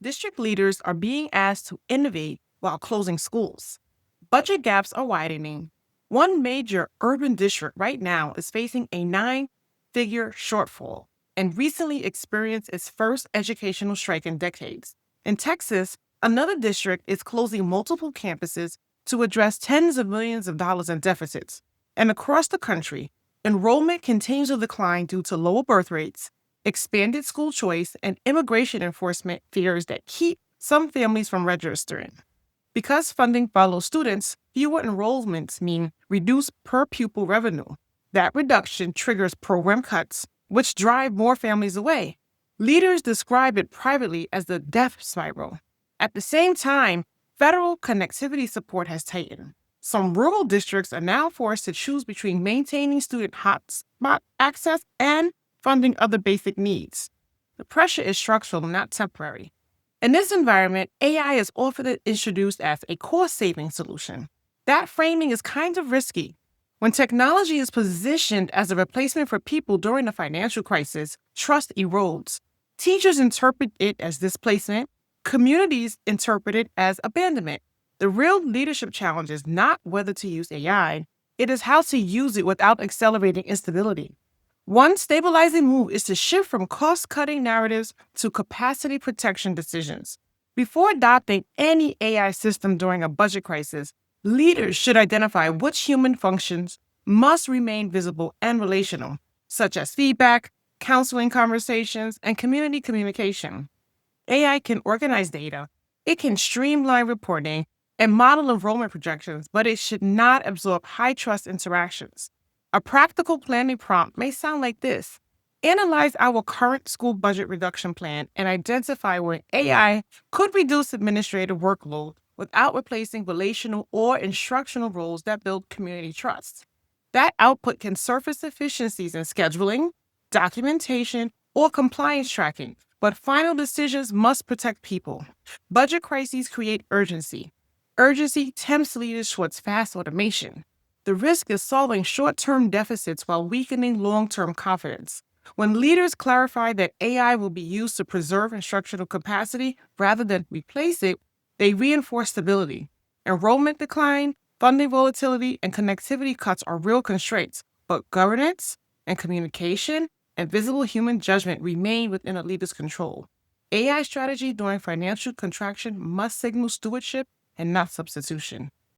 district leaders are being asked to innovate while closing schools. Budget gaps are widening. One major urban district right now is facing a 9-figure shortfall and recently experienced its first educational strike in decades. In Texas, another district is closing multiple campuses to address tens of millions of dollars in deficits. And across the country, enrollment continues to decline due to lower birth rates, expanded school choice, and immigration enforcement fears that keep some families from registering. Because funding follows students, fewer enrollments mean reduced per-pupil revenue. That reduction triggers program cuts, which drive more families away. Leaders describe it privately as the death spiral. At the same time, federal connectivity support has tightened. Some rural districts are now forced to choose between maintaining student hotspot access and funding other basic needs. The pressure is structural, not temporary. In this environment, AI is often introduced as a cost-saving solution. That framing is kind of risky. When technology is positioned as a replacement for people during a financial crisis, trust erodes. Teachers interpret it as displacement. Communities interpret it as abandonment. The real leadership challenge is not whether to use AI, it is how to use it without accelerating instability. One stabilizing move is to shift from cost-cutting narratives to capacity protection decisions. Before adopting any AI system during a budget crisis, leaders should identify which human functions must remain visible and relational, such as feedback, counseling conversations, and community communication. AI can organize data, it can streamline reporting, and model enrollment projections, but it should not absorb high-trust interactions. A practical planning prompt may sound like this. Analyze our current school budget reduction plan and identify where AI could reduce administrative workload without replacing relational or instructional roles that build community trust. That output can surface efficiencies in scheduling, documentation, or compliance tracking, but final decisions must protect people. Budget crises create urgency. Urgency tempts leaders towards fast automation. The risk is solving short-term deficits while weakening long-term confidence. When leaders clarify that AI will be used to preserve instructional capacity rather than replace it, they reinforce stability. Enrollment decline, funding volatility, and connectivity cuts are real constraints, but governance and communication and visible human judgment remain within a leader's control. AI strategy during financial contraction must signal stewardship and not substitution.